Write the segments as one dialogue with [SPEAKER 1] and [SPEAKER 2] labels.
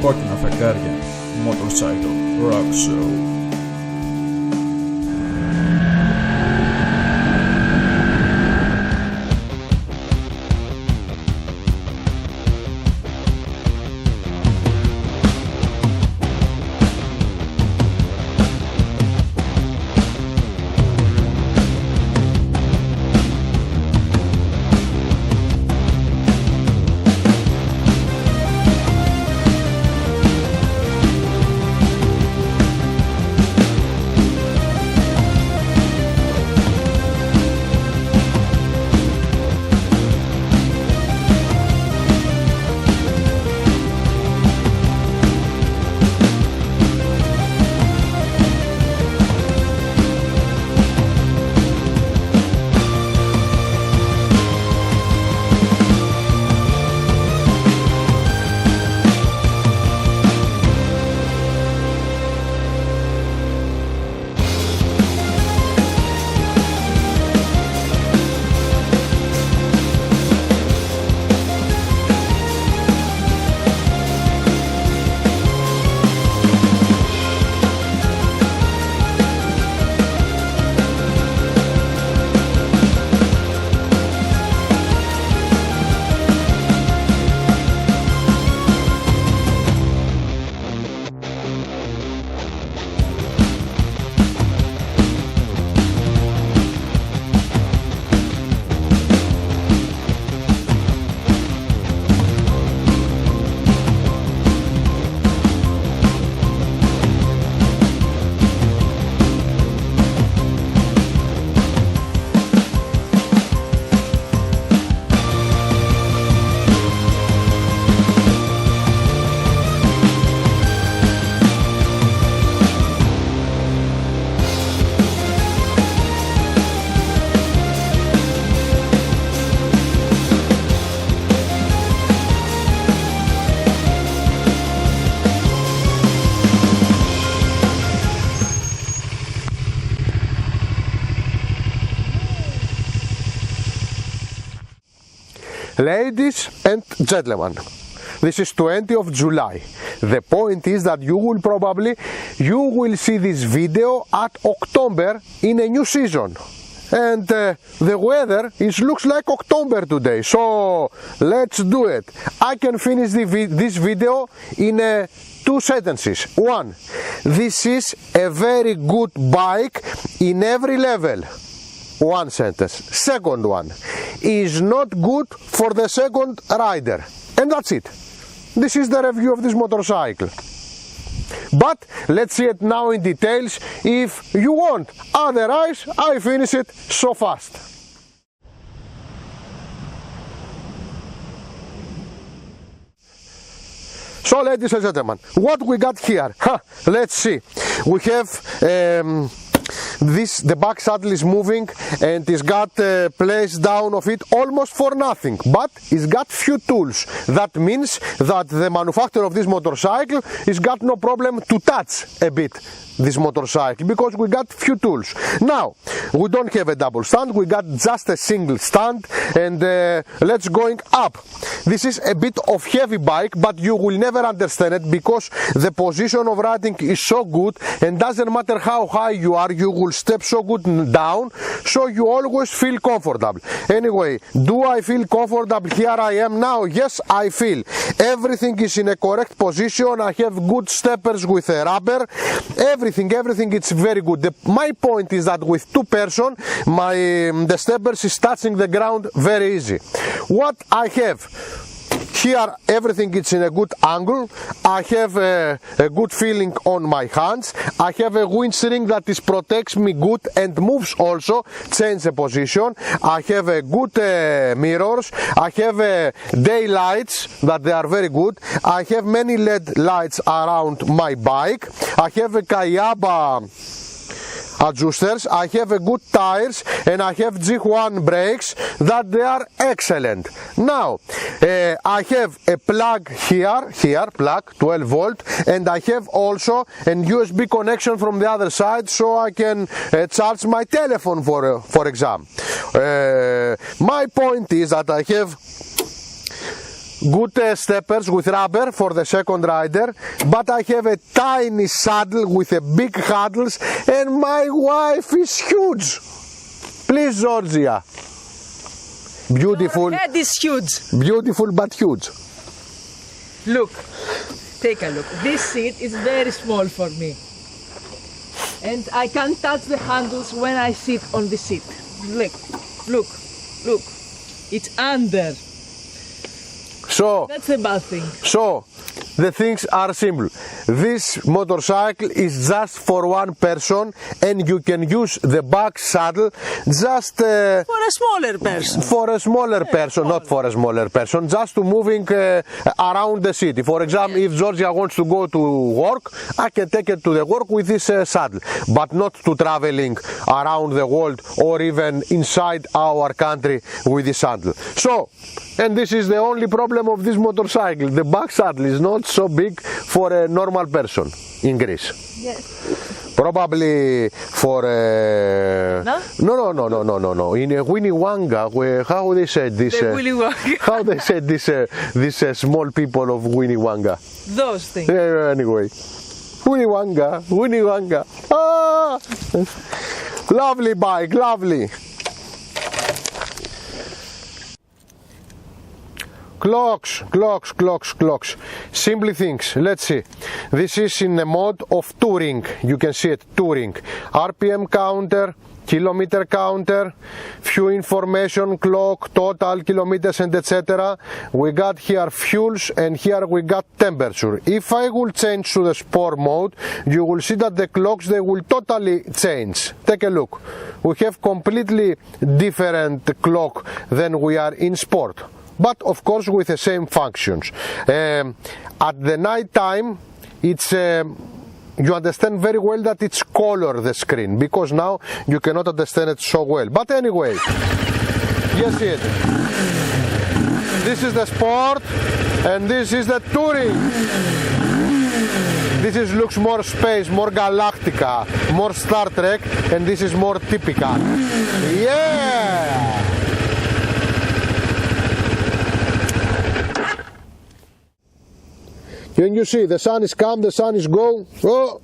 [SPEAKER 1] κόκκινα φεγγάρια Motorcycle Rock Show.
[SPEAKER 2] Ladies and gentlemen, this is 20th of July. The point is that you will see this video at October in a new season. And the weather looks like October today, so let's do it. I can finish this video in 2 sentences. One, this is a very good bike in every level. One sentence. Second one, is not good for the second rider. And that's it. This is the review of this motorcycle. But let's see it now in details if you want. Otherwise, I finish it so fast. So, ladies and gentlemen, what we got here? Let's see. We have the back saddle is moving and it's got place down of it almost for nothing, but it's got few tools. That means that the manufacturer of this motorcycle has got no problem to touch a bit this motorcycle, because we got few tools. Now we don't have a double stand, we got just a single stand, and let's going up. This is a bit of heavy bike, but you will never understand it because the position of riding is so good, and doesn't matter how high you are, you will step so good down, so you always feel comfortable. Anyway, do I feel comfortable here I am now? Yes, I feel. Everything is in a correct position. I have good steppers with a rubber. Everything it's very good. My point is that with 2 persons, the steppers is touching the ground very easy. What I have here, everything is in a good angle. I have a good feeling on my hands. I have a windscreen that protects me good and moves also, change the position. I have a good mirrors. I have daylights that they are very good. I have many LED lights around my bike. I have a Kayaba adjusters. I have a good tires, and I have G1 brakes that they are excellent. Now I have a plug here plug 12 volt, and I have also a USB connection from the other side, so I can charge my telephone for example. My point is that I have good steppers with rubber for the second rider, but I have a tiny saddle with a big handles, and my wife is huge. Please, Georgia. Beautiful.
[SPEAKER 3] Your head is huge.
[SPEAKER 2] Beautiful but huge.
[SPEAKER 3] Look, take a look. This seat is very small for me. And I can't touch the handles when I sit on the seat. Look, look, look. It's under.
[SPEAKER 2] So,
[SPEAKER 3] That's a bad thing.
[SPEAKER 2] So, the things are simple. This motorcycle is just for one person, and you can use the back saddle just
[SPEAKER 3] For a smaller person.
[SPEAKER 2] for a smaller person, not for a smaller person, just to moving around the city. For example, if Georgia wants to go to work, I can take it to the work with this saddle, but not to traveling around the world or even inside our country with this saddle. So, and this is the only problem of this motorcycle. The back saddle is not so big for a normal person in Greece.
[SPEAKER 3] Yes.
[SPEAKER 2] Probably for no. In Winnie Wanga, how they said this?
[SPEAKER 3] The Willy Wonka.
[SPEAKER 2] How they said this? These small people of Winnie Wanga.
[SPEAKER 3] Those things.
[SPEAKER 2] Anyway, Winnie Wanga. Ah, lovely bike, lovely. Clocks. Simply things. Let's see. This is in the mode of touring. You can see it, touring. RPM counter, kilometer counter, few information, clock, total kilometers and etc. We got here fuels and here we got temperature. If I will change to the sport mode, you will see that the clocks, they will totally change. Take a look. We have completely different clock than we are in sport, but of course with the same functions. At the night time, it's you understand very well that it's color the screen, because now you cannot understand it so well. But anyway, you see it. This is the sport and this is the touring. This is looks more space, more Galactica, more Star Trek, and this is more typical. Yeah! Can you see the sun is come, the sun is go? Oh,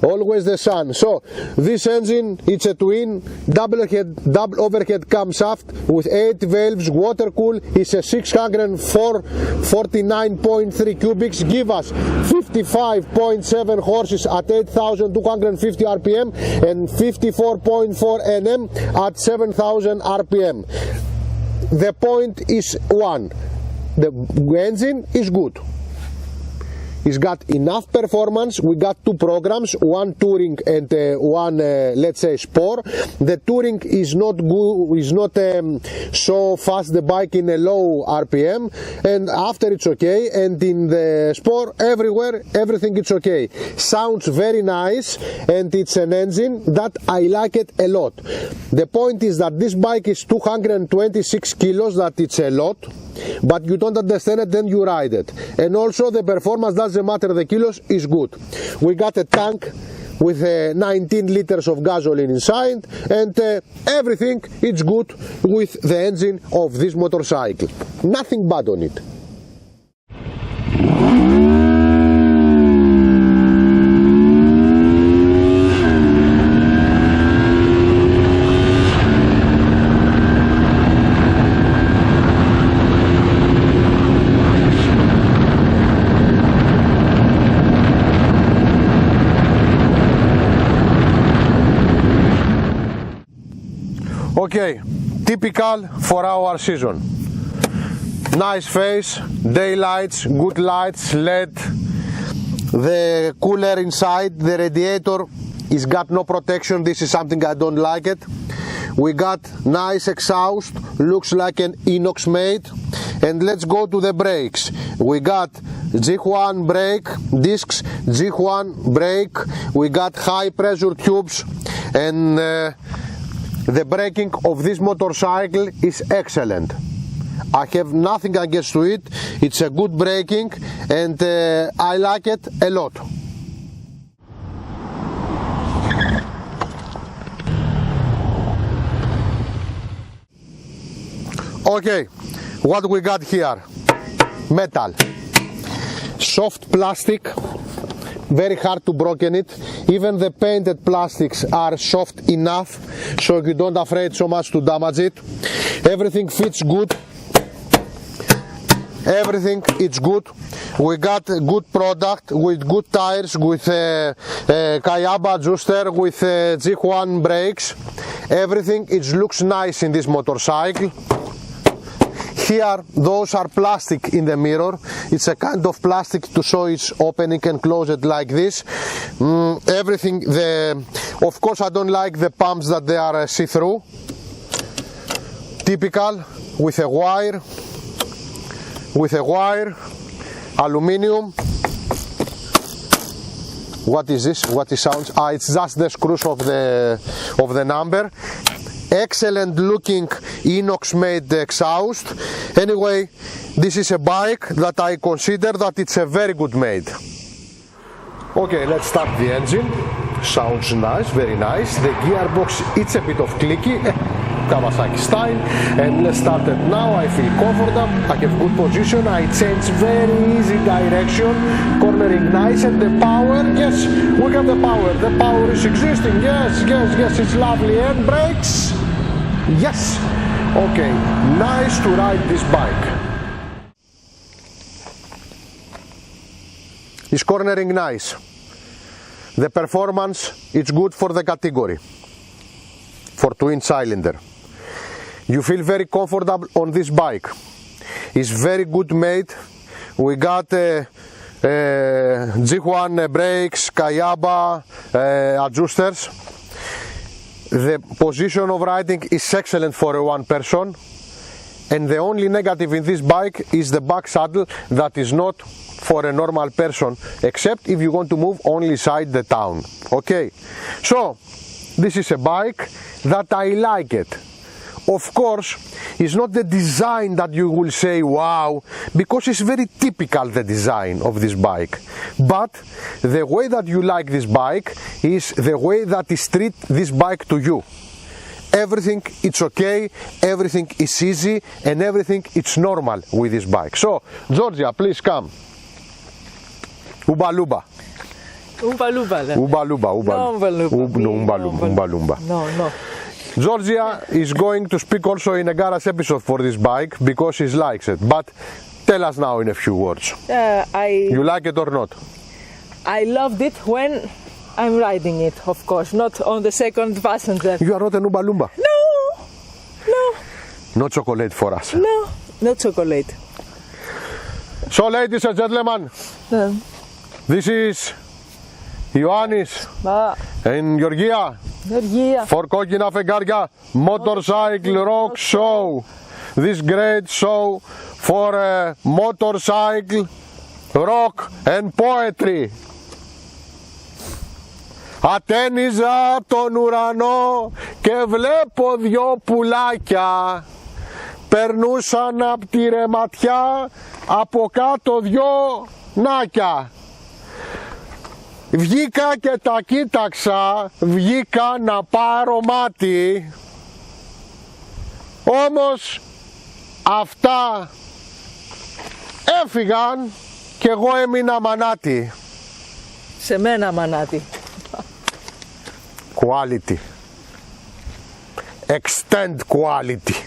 [SPEAKER 2] always the sun. So this engine, it's a twin double overhead cam shaft with 8 valves, water cool. It's a 649.3 cubics, give us 55.7 horses at 8,250 RPM and 54.4 Nm at 7,000 RPM. The point is one: the engine is good. It's got enough performance. We got 2 programs, one touring and one let's say sport. The touring is not good, is not so fast, the bike in a low RPM, and after it's okay, and in the sport everywhere everything is okay. Sounds very nice, and it's an engine that I like it a lot. The point is that this bike is 226 kilos, that it's a lot, but you don't understand it, then you ride it. And also the performance doesn't matter, the kilos is good. We got a tank with 19 liters of gasoline inside, and everything is good with the engine of this motorcycle. Nothing bad on it. Okay, typical for our season. Nice face, daylights, good lights, LED. The cooler inside, the radiator is got no protection. This is something I don't like it. We got nice exhaust, looks like an inox made. And let's go to the brakes. We got G1 brake discs, G1 brake. We got high pressure tubes, and the braking of this motorcycle is excellent. I have nothing against to it. It's a good braking, and I like it a lot. Okay, what we got here? metal. Soft plastic, very hard to broken it. Even the painted plastics are soft enough so you don't afraid so much to damage it. Everything fits good. Everything is good. We got a good product with good tires, with Kayaba adjuster, with G1 brakes. Everything looks nice in this motorcycle. Here, those are plastic in the mirror. It's a kind of plastic to show it's opening and close it like this. Everything, of course I don't like the pumps that they are see-through. Typical, with a wire, aluminium. What is this? What it sounds? It's just the screws of the number. Excellent looking inox made exhaust. Anyway, this is a bike that I consider that it's a very good made. Okay, let's start the engine. Sounds nice, very nice. The gearbox, it's a bit of clicky, Kawasaki style. And let's start it now. I feel comfortable, I have good position, I change very easy direction, cornering nice, and the power, yes, we have the power is existing, yes, it's lovely. And brakes, yes, okay, nice to ride this bike. It's cornering nice. The performance, it's good for the category, for twin cylinder. You feel very comfortable on this bike. It's very good made. We got G1 brakes, Kayaba adjusters. The position of riding is excellent for one person. And the only negative in this bike is the back saddle that is not for a normal person, except if you want to move only inside the town. Okay, so this is a bike that I like it. Of course, it's not the design that you will say wow, because it's very typical, the design of this bike. But the way that you like this bike is the way that is treat this bike to you. Everything it's okay, everything is easy, and everything it's normal with this bike. So, Georgia, please come. Uba Luba.
[SPEAKER 3] Oompa Loompa.
[SPEAKER 2] Uba Luba. Umba Lumba.
[SPEAKER 3] No.
[SPEAKER 2] Georgia is going to speak also in a garage episode for this bike because she likes it. But tell us now in a few words. You like it or not?
[SPEAKER 3] I loved it when I'm riding it, of course, not on the second passenger.
[SPEAKER 2] You are not an Uba Lumba?
[SPEAKER 3] No.
[SPEAKER 2] No chocolate for us.
[SPEAKER 3] No chocolate.
[SPEAKER 2] So, ladies and gentlemen, this is Ioannis and Georgia for Kokina Fengargia Motorcycle Rock Show. This great show for motorcycle, rock and poetry. Ατένιζα τον ουρανό και βλέπω δυο πουλάκια. Περνούσαν απ' τη ρεματιά, από κάτω δυο νάκια. Βγήκα και τα κοίταξα, βγήκα να πάρω μάτι. Όμως αυτά έφυγαν και εγώ έμεινα μανάτι.
[SPEAKER 3] Σε μένα μανάτι.
[SPEAKER 2] Quality. Extend quality.